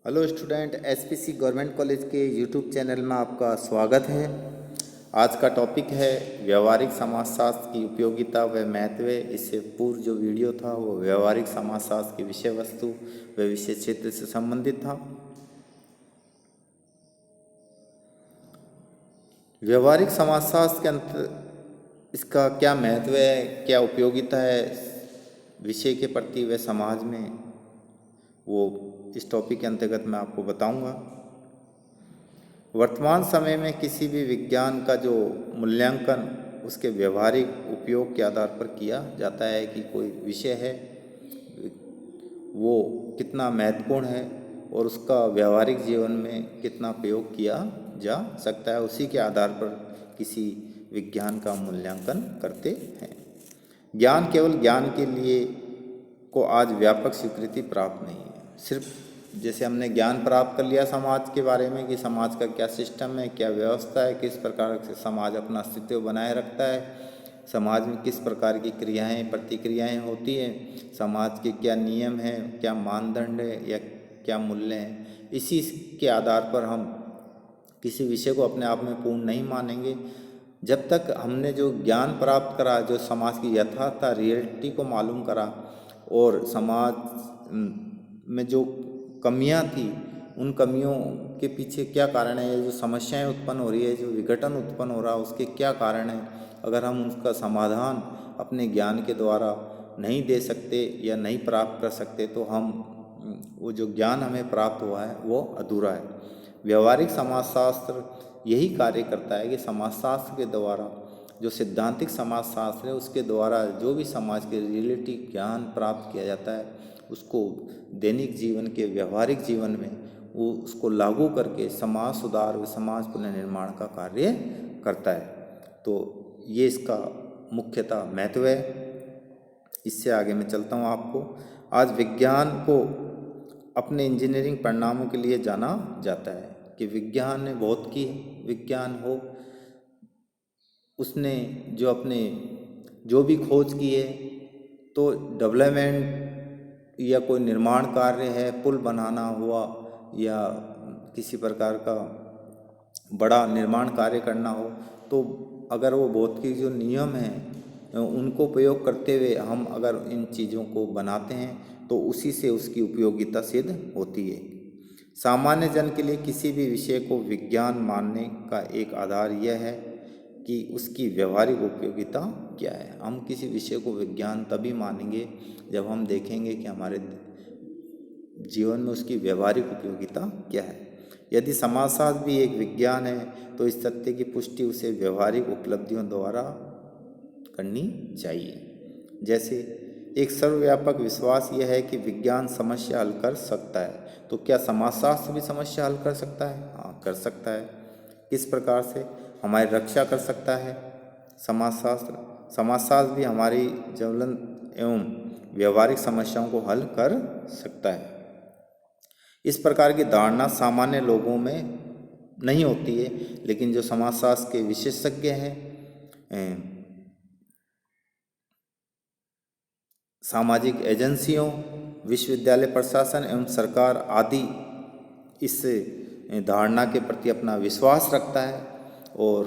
Hello student, SPC government college के YouTube channel में आपका स्वागत है। आज का टॉपिक है व्यवहारिक समाजशास्त्र की उपयोगिता व महत्व। इससे पूर्व जो वीडियो था वो व्यवहारिक समाजशास्त्र की विषय वस्तु व विषय क्षेत्र से संबंधित था। व्यवहारिक समाजशास्त्र के अंत इसका क्या महत्व है, क्या उपयोगिता है विषय के प्रति व समाज में, वो इस टॉपिक के अंतर्गत मैं आपको बताऊंगा। वर्तमान समय में किसी भी विज्ञान का जो मूल्यांकन उसके व्यवहारिक उपयोग के आधार पर किया जाता है कि कोई विषय है वो कितना महत्वपूर्ण है और उसका व्यवहारिक जीवन में कितना प्रयोग किया जा सकता है, उसी के आधार पर किसी विज्ञान का मूल्यांकन करते हैं। ज्ञान केवल ज्ञान के लिए को आज व्यापक स्वीकृति प्राप्त नहीं है। सिर्फ जैसे हमने ज्ञान प्राप्त कर लिया समाज के बारे में कि समाज का क्या सिस्टम है, क्या व्यवस्था है, किस प्रकार से समाज अपना अस्तित्व बनाए रखता है, समाज में किस प्रकार की क्रियाएं प्रतिक्रियाएं होती हैं, समाज के क्या नियम हैं, क्या मानदंड है या क्या मूल्य हैं, इसी के आधार पर हम किसी विषय को अपने आप में पूर्ण नहीं मानेंगे। जब तक हमने जो ज्ञान प्राप्त करा, जो समाज की यथार्थ रियलिटी को मालूम करा और समाज में जो कमियां थी उन कमियों के पीछे क्या कारण है, ये जो समस्याएं उत्पन्न हो रही है, जो विघटन उत्पन्न हो रहा है, उसके क्या कारण है, अगर हम उसका समाधान अपने ज्ञान के द्वारा नहीं दे सकते या नहीं प्राप्त कर सकते तो हम वो जो ज्ञान हमें प्राप्त हुआ है वो अधूरा है। व्यवहारिक समाजशास्त्र यही कार्य करता है कि समाजशास्त्र के द्वारा, जो सिद्धांतिक समाजशास्त्र है उसके द्वारा जो भी समाज के रियलिटी ज्ञान प्राप्त किया जाता है उसको दैनिक जीवन के व्यवहारिक जीवन में वो उसको लागू करके समाज सुधार व समाज पुनर्निर्माण का कार्य करता है। तो ये इसका मुख्यतः महत्व है। इससे आगे मैं चलता हूँ। आपको आज विज्ञान को अपने इंजीनियरिंग परिणामों के लिए जाना जाता है कि विज्ञान ने बहुत की, विज्ञान हो उसने जो अपने जो भी खोज की है, तो डेवलपमेंट या कोई निर्माण कार्य है, पुल बनाना हुआ या किसी प्रकार का बड़ा निर्माण कार्य करना हो, तो अगर वो भौतिकी जो नियम हैं उनको प्रयोग करते हुए हम अगर इन चीज़ों को बनाते हैं तो उसी से उसकी उपयोगिता सिद्ध होती है। सामान्य जन के लिए किसी भी विषय को विज्ञान मानने का एक आधार यह है कि उसकी व्यवहारिक उपयोगिता क्या है। हम किसी विषय को विज्ञान तभी मानेंगे जब हम देखेंगे कि हमारे जीवन में उसकी व्यवहारिक उपयोगिता क्या है। यदि समाजशास्त्र भी एक विज्ञान है तो इस सत्य की पुष्टि उसे व्यवहारिक उपलब्धियों द्वारा करनी चाहिए। जैसे एक सर्वव्यापक विश्वास यह है कि विज्ञान समस्या हल कर सकता है, तो क्या समाजशास्त्र भी समस्या हल कर सकता है? हाँ, कर सकता है। किस प्रकार से? हमारी रक्षा कर सकता है समाजशास्त्र भी हमारी ज्वलंत एवं व्यवहारिक समस्याओं को हल कर सकता है। इस प्रकार की धारणा सामान्य लोगों में नहीं होती है, लेकिन जो समाजशास्त्र के विशेषज्ञ हैं, सामाजिक एजेंसियों, विश्वविद्यालय प्रशासन एवं सरकार आदि इस धारणा के प्रति अपना विश्वास रखता है और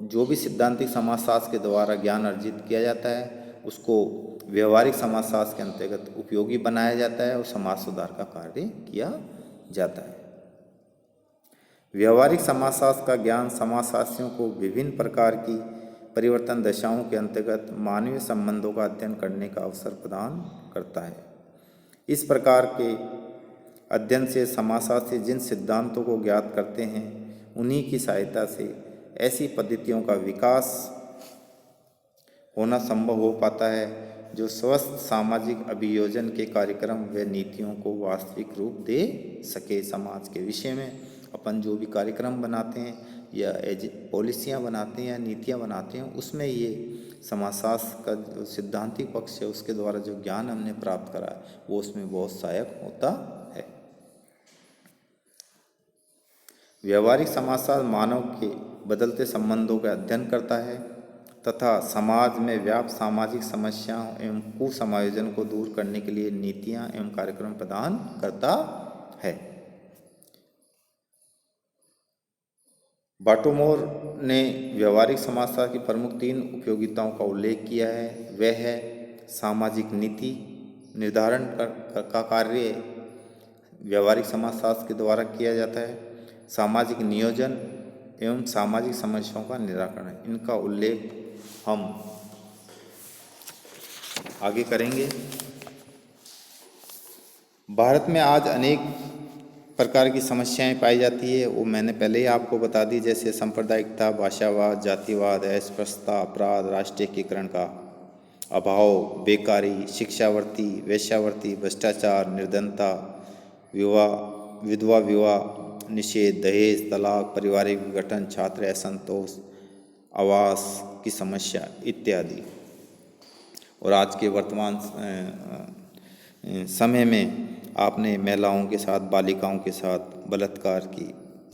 जो भी सिद्धांतिक समाजशास्त्र के द्वारा ज्ञान अर्जित किया जाता है उसको व्यवहारिक समाजशास्त्र के अंतर्गत उपयोगी बनाया जाता है और समाज सुधार का कार्य किया जाता है। व्यवहारिक समाजशास्त्र का ज्ञान समाजशास्त्रियों को विभिन्न प्रकार की परिवर्तन दशाओं के अंतर्गत मानवीय संबंधों का अध्ययन करने का अवसर प्रदान करता है। इस प्रकार के अध्ययन से समाजशास्त्री जिन सिद्धांतों को ज्ञात करते हैं उन्हीं की सहायता से ऐसी पद्धतियों का विकास होना संभव हो पाता है जो स्वस्थ सामाजिक अभियोजन के कार्यक्रम व नीतियों को वास्तविक रूप दे सके। समाज के विषय में अपन जो भी कार्यक्रम बनाते हैं या पॉलिसियाँ बनाते हैं या नीतियाँ बनाते हैं उसमें ये समाजशास्त्र का जो सिद्धांतिक पक्ष है उसके द्वारा जो ज्ञान हमने प्राप्त करा है वो उसमें बहुत सहायक होता है। व्यवहारिक समाजशास्त्र मानव के बदलते संबंधों का अध्ययन करता है तथा समाज में व्याप्त सामाजिक समस्याओं एवं कुसमायोजन को दूर करने के लिए नीतियाँ एवं कार्यक्रम प्रदान करता है। बाटोमोर ने व्यवहारिक समाजशास्त्र की प्रमुख 3 उपयोगिताओं का उल्लेख किया है। वह है सामाजिक नीति निर्धारण का कार्य व्यवहारिक समाजशास्त्र के द्वारा किया जाता है, सामाजिक नियोजन एवं सामाजिक समस्याओं का निराकरण। इनका उल्लेख हम आगे करेंगे। भारत में आज अनेक प्रकार की समस्याएं पाई जाती है, वो मैंने पहले ही आपको बता दी, जैसे सांप्रदायिकता, भाषावाद, जातिवाद, अस्पृश्यता, अपराध, राष्ट्रीयकरण का अभाव, बेकारी, शिक्षावर्ती, वेश्यावर्ती, भ्रष्टाचार, निर्धनता, विधवा विवाह निषेध, दहेज, तलाक, पारिवारिक विघटन, छात्र असंतोष, आवास की समस्या इत्यादि। और आज के वर्तमान समय में आपने महिलाओं के साथ, बालिकाओं के साथ बलात्कार की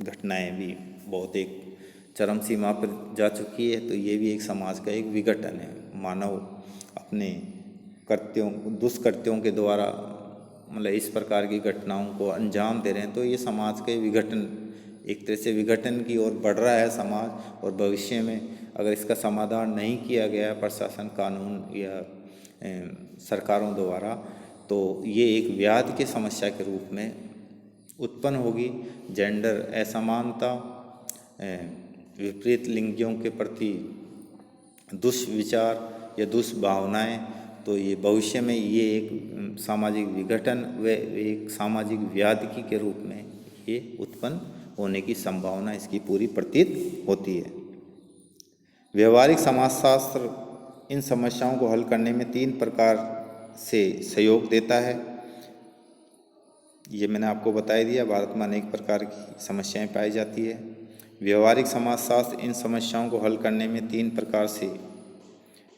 घटनाएं भी बहुत एक चरम सीमा पर जा चुकी है। तो ये भी एक समाज का एक विघटन है। मानव अपने दुष्कृत्यों के द्वारा मतलब इस प्रकार की घटनाओं को अंजाम दे रहे हैं। तो ये समाज के विघटन, एक तरह से विघटन की ओर बढ़ रहा है समाज। और भविष्य में अगर इसका समाधान नहीं किया गया प्रशासन, कानून या सरकारों द्वारा, तो ये एक व्याधि की समस्या के रूप में उत्पन्न होगी। जेंडर असमानता, विपरीत लिंगियों के प्रति दुष्विचार या दुष्भावनाएं, तो ये भविष्य में ये एक सामाजिक विघटन व एक सामाजिक व्याधि के रूप में ये उत्पन्न होने की संभावना इसकी पूरी प्रतीत होती है। व्यवहारिक समाजशास्त्र इन समस्याओं को हल करने में 3 प्रकार से सहयोग देता है। ये मैंने आपको बता दिया। भारत में अनेक प्रकार की समस्याएं पाई जाती है। व्यवहारिक समाजशास्त्र इन समस्याओं को हल करने में 3 प्रकार से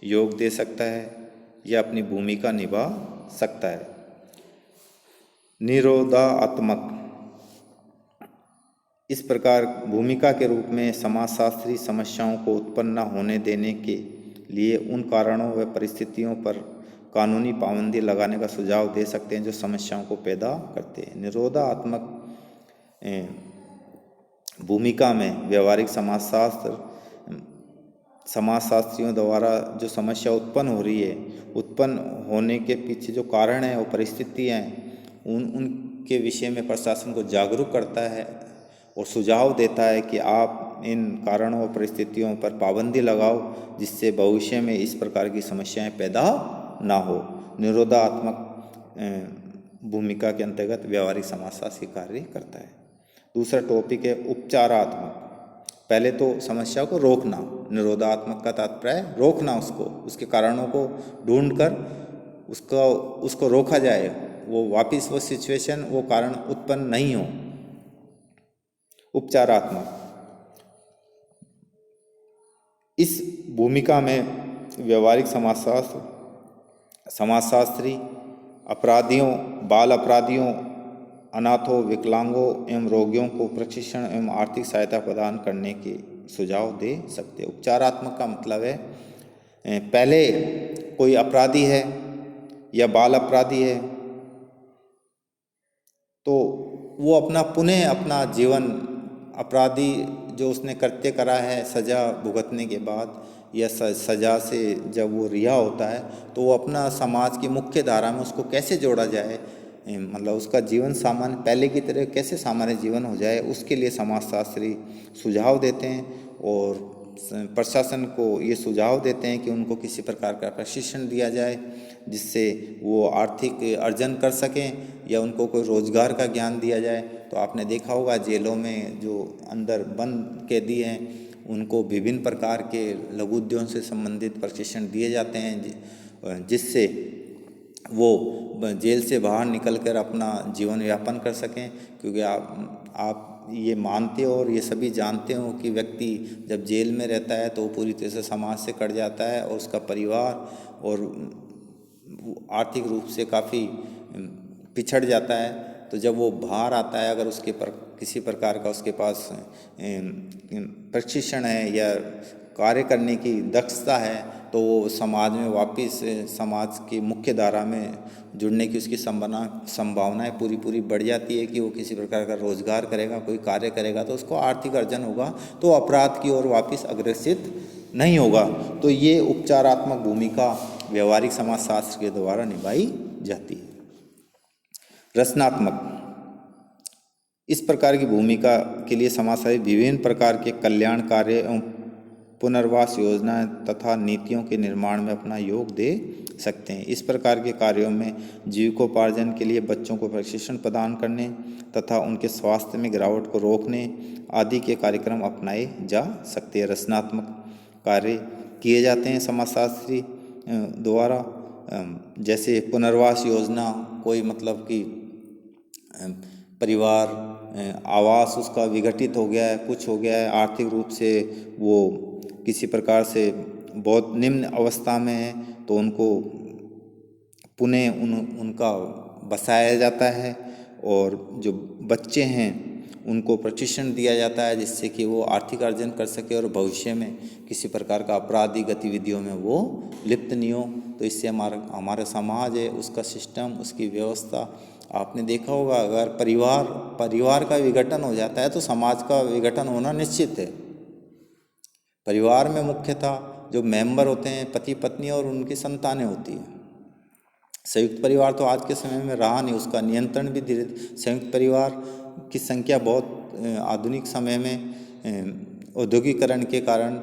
योग दे सकता है या अपनी भूमिका निभा सकता है। निरोधात्मक, इस प्रकार भूमिका के रूप में समाजशास्त्री समस्याओं को उत्पन्न न होने देने के लिए उन कारणों व परिस्थितियों पर कानूनी पाबंदी लगाने का सुझाव दे सकते हैं जो समस्याओं को पैदा करते हैं। निरोधात्मक भूमिका में व्यवहारिक समाजशास्त्रियों द्वारा जो समस्या उत्पन्न हो रही है, उत्पन्न होने के पीछे जो कारण है, वो परिस्थितियाँ हैं, उनके विषय में प्रशासन को जागरूक करता है और सुझाव देता है कि आप इन कारणों और परिस्थितियों पर पाबंदी लगाओ, जिससे भविष्य में इस प्रकार की समस्याएं पैदा ना हो। निरोधात्मक भूमिका के अंतर्गत व्यवहारिक समाजशास्त्र कार्य करता है। दूसरा टॉपिक है उपचारात्मक। पहले तो समस्या को रोकना, निरोधात्मक का तात्पर्य रोकना, उसके कारणों को ढूंढकर उसको रोका जाए, वो वापिस वो सिचुएशन, वो कारण उत्पन्न नहीं हो। उपचारात्मक, इस भूमिका में व्यवहारिक समाजशास्त्री अपराधियों, बाल अपराधियों, अनाथों, विकलांगों एवं रोगियों को प्रशिक्षण एवं आर्थिक सहायता प्रदान करने के सुझाव दे सकते हैं। उपचारात्मक का मतलब है पहले कोई अपराधी है या बाल अपराधी है तो वो अपना जीवन, अपराधी जो उसने कृत्य करा है, सज़ा भुगतने के बाद या सज़ा से जब वो रिहा होता है, तो वो अपना समाज की मुख्य धारा में उसको कैसे जोड़ा जाए, मतलब उसका जीवन सामान्य पहले की तरह कैसे सामान्य जीवन हो जाए, उसके लिए समाजशास्त्री सुझाव देते हैं। और प्रशासन को ये सुझाव देते हैं कि उनको किसी प्रकार का प्रशिक्षण दिया जाए जिससे वो आर्थिक अर्जन कर सकें, या उनको कोई रोजगार का ज्ञान दिया जाए। तो आपने देखा होगा जेलों में जो अंदर बंद कैदी हैं, उनको विभिन्न प्रकार के लघु उद्योग से संबंधित प्रशिक्षण दिए जाते हैं, जिससे वो जेल से बाहर निकलकर अपना जीवन यापन कर सकें। क्योंकि आप ये मानते हो और ये सभी जानते हो कि व्यक्ति जब जेल में रहता है तो वो पूरी तरह से समाज से कट जाता है और उसका परिवार और आर्थिक रूप से काफ़ी पिछड़ जाता है। तो जब वो बाहर आता है, अगर किसी प्रकार का उसके पास प्रशिक्षण है या कार्य करने की दक्षता है, तो वो समाज में वापस समाज की मुख्य धारा में जुड़ने की उसकी संभावनाएं पूरी बढ़ जाती है कि वो किसी प्रकार का रोजगार करेगा, कोई कार्य करेगा तो उसको आर्थिक अर्जन होगा, तो अपराध की ओर वापस अग्रसित नहीं होगा। तो ये उपचारात्मक भूमिका व्यवहारिक समाजशास्त्र के द्वारा निभाई जाती है। रचनात्मक, इस प्रकार की भूमिका के लिए समाजशास्त्री विभिन्न प्रकार के कल्याण कार्य एवं पुनर्वास योजनाएं तथा नीतियों के निर्माण में अपना योग दे सकते हैं। इस प्रकार के कार्यों में जीविकोपार्जन के लिए बच्चों को प्रशिक्षण प्रदान करने तथा उनके स्वास्थ्य में गिरावट को रोकने आदि के कार्यक्रम अपनाए जा सकते हैं। रचनात्मक कार्य किए जाते हैं समाजशास्त्री द्वारा, जैसे पुनर्वास योजना, कोई मतलब कि परिवार आवास उसका विघटित हो गया है, कुछ हो गया है, आर्थिक रूप से वो किसी प्रकार से बहुत निम्न अवस्था में है, तो उनको पुनः उनका बसाया जाता है और जो बच्चे हैं उनको प्रशिक्षण दिया जाता है जिससे कि वो आर्थिक अर्जन कर सके और भविष्य में किसी प्रकार का आपराधिक गतिविधियों में वो लिप्त नहीं हो। तो इससे हमारा समाज है, उसका सिस्टम, उसकी व्यवस्था, आपने देखा होगा अगर परिवार का विघटन हो जाता है तो समाज का विघटन होना निश्चित है। परिवार में मुख्यतः जो मेंबर होते हैं पति पत्नी और उनकी संतानें होती हैं। संयुक्त परिवार तो आज के समय में रहा नहीं, उसका नियंत्रण भी धीरे संयुक्त परिवार की संख्या बहुत आधुनिक समय में औद्योगिकरण के कारण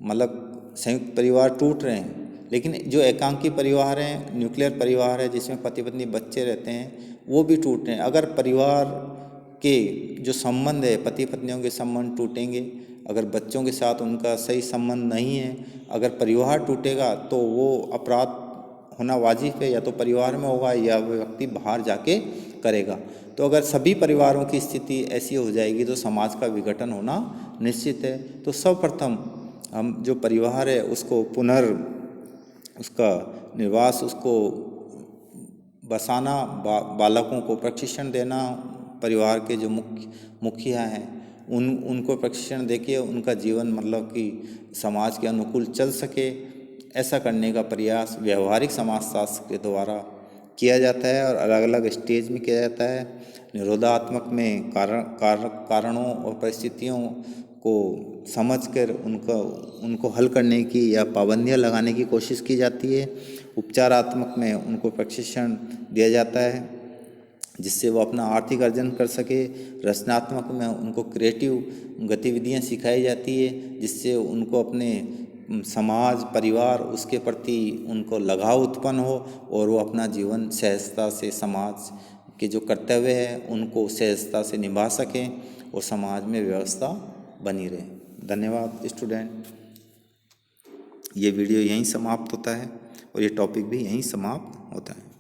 मतलब संयुक्त परिवार टूट रहे हैं। लेकिन जो एकांकी परिवार हैं, न्यूक्लियर परिवार है जिसमें पति पत्नी बच्चे रहते हैं, वो भी टूट रहे हैं। अगर परिवार के जो संबंध है, पति पत्नियों के संबंध टूटेंगे, अगर बच्चों के साथ उनका सही संबंध नहीं है, अगर परिवार टूटेगा तो वो अपराध होना वाजिब है, या तो परिवार में होगा या वो व्यक्ति बाहर जाके करेगा। तो अगर सभी परिवारों की स्थिति ऐसी हो जाएगी तो समाज का विघटन होना निश्चित है। तो सर्वप्रथम हम जो परिवार है उसको उसका निर्वास, उसको बसाना, बालकों को प्रशिक्षण देना, परिवार के जो मुखिया हैं उनको प्रशिक्षण देके उनका जीवन मतलब कि समाज के अनुकूल चल सके, ऐसा करने का प्रयास व्यवहारिक समाजशास्त्र के द्वारा किया जाता है और अलग अलग स्टेज में किया जाता है। निरोधात्मक में कारणों और परिस्थितियों को समझकर उनको हल करने की या पाबंदियां लगाने की कोशिश की जाती है। उपचारात्मक में उनको प्रशिक्षण दिया जाता है जिससे वो अपना आर्थिक अर्जन कर सके। रचनात्मक में उनको क्रिएटिव गतिविधियां सिखाई जाती है जिससे उनको अपने समाज, परिवार, उसके प्रति उनको लगाव उत्पन्न हो और वो अपना जीवन सहजता से समाज के जो कर्तव्य है उनको सहजता से निभा सकें और समाज में व्यवस्था बनी रहे। धन्यवाद स्टूडेंट। ये वीडियो यहीं समाप्त होता है और ये टॉपिक भी यहीं समाप्त होता है।